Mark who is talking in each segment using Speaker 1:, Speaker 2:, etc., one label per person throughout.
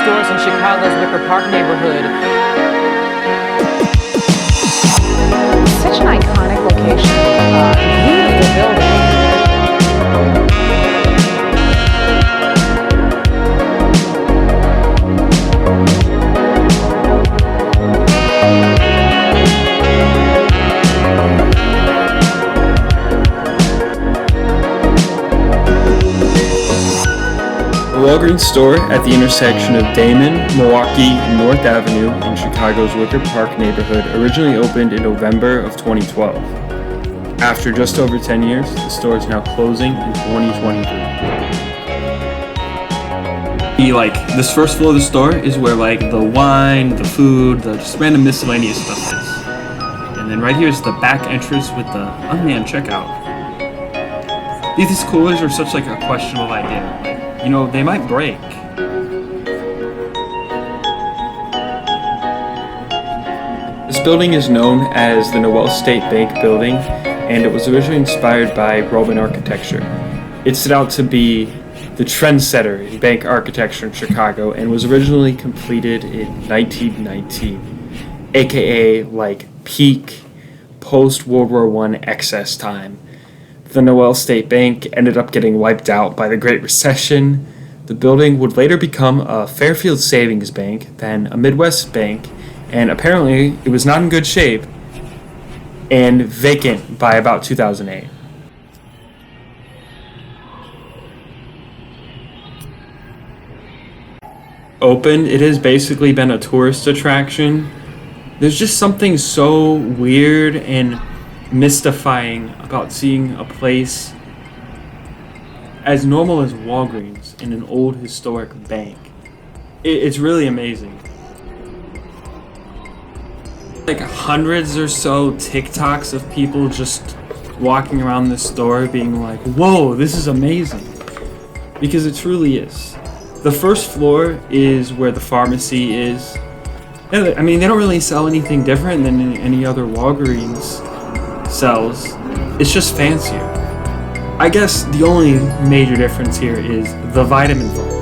Speaker 1: Stores in Chicago's Wicker Park neighborhood. Such an iconic location. Beautiful building.
Speaker 2: The Walgreens store at the intersection of Damen, Milwaukee, and North Avenue in Chicago's Wicker Park neighborhood originally opened in November of 2012. After just over 10 years, the store is now closing in 2023. This first floor of the store is where the wine, the food, the just random miscellaneous stuff is. And then right here is the back entrance with the unmanned checkout. These coolers are such a questionable idea. They might break. This building is known as the Noel State Bank building, and it was originally inspired by Roman architecture. It set out to be the trendsetter in bank architecture in Chicago and was originally completed in 1919, aka peak post-World War I excess time. The Noel State Bank ended up getting wiped out by the Great Recession. The building would later become a Fairfield Savings Bank, then a Midwest Bank, and apparently it was not in good shape and vacant by about 2008. Opened, it has basically been a tourist attraction. There's just something so weird and mystifying about seeing a place as normal as Walgreens in an old historic bank. It's really amazing. Hundreds or so TikToks of people just walking around the store being like, whoa, this is amazing. Because it truly is. The first floor is where the pharmacy is. They don't really sell anything different than any other Walgreens sells. It's just fancier. I guess the only major difference here is the vitamin vaults.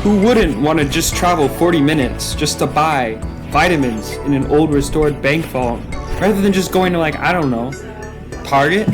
Speaker 2: Who wouldn't want to just travel 40 minutes just to buy vitamins in an old restored bank vault rather than just going to Target?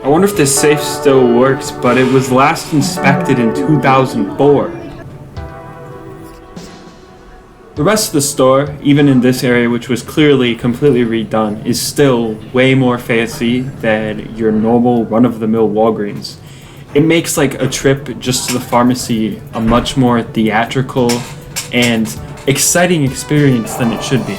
Speaker 2: I wonder if this safe still works, but it was last inspected in 2004. The rest of the store, even in this area which was clearly completely redone, is still way more fancy than your normal run-of-the-mill Walgreens. It makes a trip just to the pharmacy a much more theatrical and exciting experience than it should be.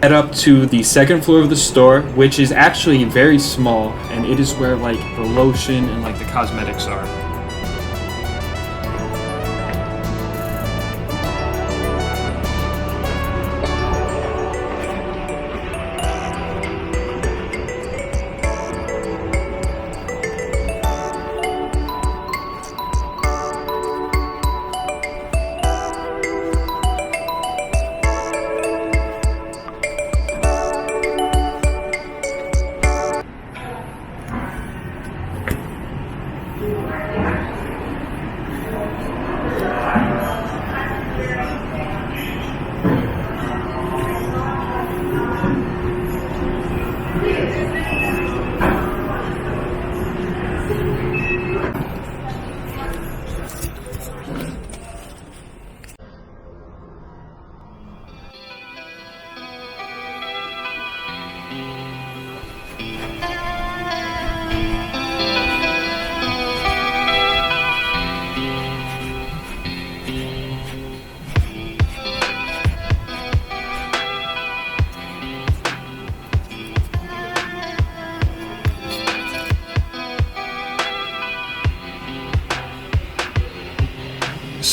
Speaker 2: Head up to the second floor of the store, which is actually very small, and it is where the lotion and the cosmetics are.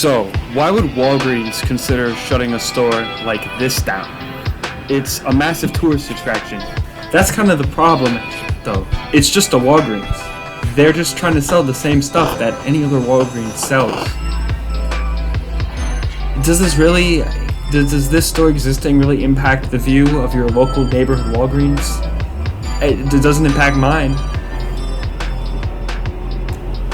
Speaker 2: So, why would Walgreens consider shutting a store like this down? It's a massive tourist attraction. That's kind of the problem, though. It's just a Walgreens. They're just trying to sell the same stuff that any other Walgreens sells. Does this store existing really impact the view of your local neighborhood Walgreens? It doesn't impact mine.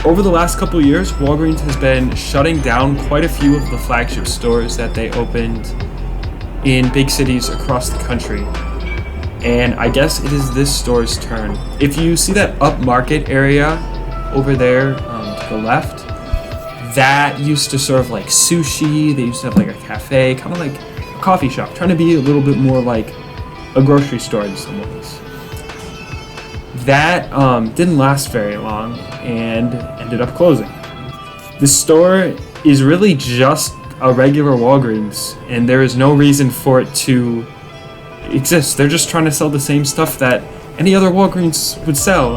Speaker 2: Over the last couple years, Walgreens has been shutting down quite a few of the flagship stores that they opened in big cities across the country. And I guess it is this store's turn. If you see that upmarket area over there to the left, that used to serve like sushi. They used to have like a cafe, kind of like a coffee shop, trying to be a little bit more like a grocery store in some ways. That didn't last very long and ended up closing. This store is really just a regular Walgreens, and there is no reason for it to exist. They're just trying to sell the same stuff that any other Walgreens would sell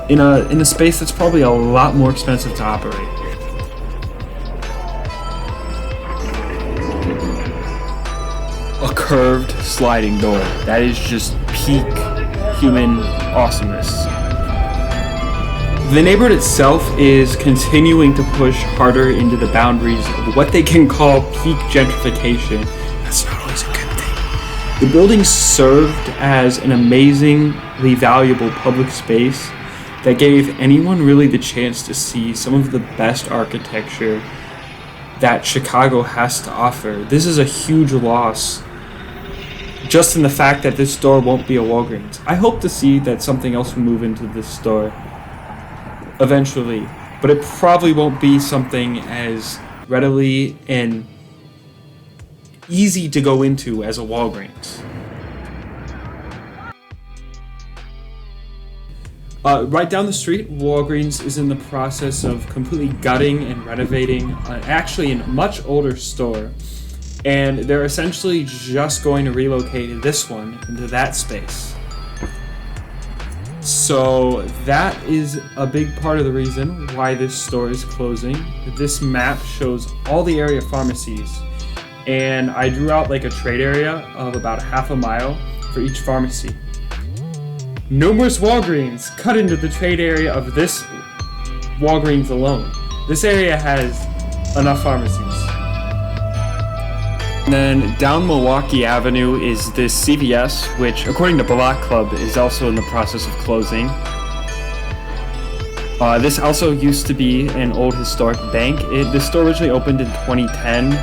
Speaker 2: in a space that's probably a lot more expensive to operate. A curved sliding door. That is just peak human awesomeness. The neighborhood itself is continuing to push harder into the boundaries of what they can call peak gentrification. That's not always a good thing. The building served as an amazingly valuable public space that gave anyone really the chance to see some of the best architecture that Chicago has to offer. This is a huge loss, just in the fact that this store won't be a Walgreens. I hope to see that something else will move into this store eventually, but it probably won't be something as readily and easy to go into as a Walgreens. Right down the street, Walgreens is in the process of completely gutting and renovating actually a much older store. And they're essentially just going to relocate this one into that space. So that is a big part of the reason why this store is closing. This map shows all the area pharmacies, and I drew out like a trade area of about half a mile for each pharmacy. Numerous Walgreens cut into the trade area of this Walgreens alone. This area has enough pharmacies. And then down Milwaukee Avenue is this CVS, which according to Block Club is also in the process of closing. This also used to be an old historic bank. This store originally opened in 2010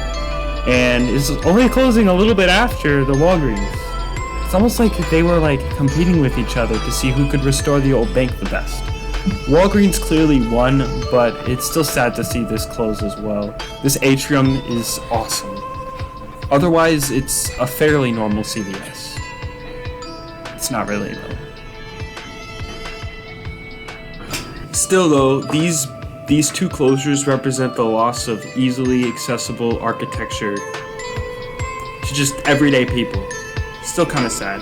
Speaker 2: and is only closing a little bit after the Walgreens. It's almost like they were like competing with each other to see who could restore the old bank the best. Walgreens clearly won, but it's still sad to see this close as well. This atrium is awesome. Otherwise, it's a fairly normal CVS. It's not really, though. Still, though, these two closures represent the loss of easily accessible architecture to just everyday people. Still kind of sad.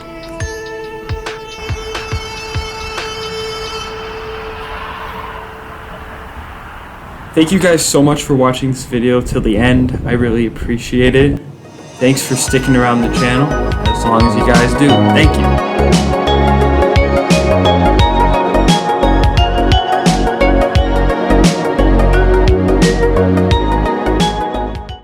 Speaker 2: Thank you guys so much for watching this video till the end. I really appreciate it. Thanks for sticking around the channel, as long as you guys do. Thank you.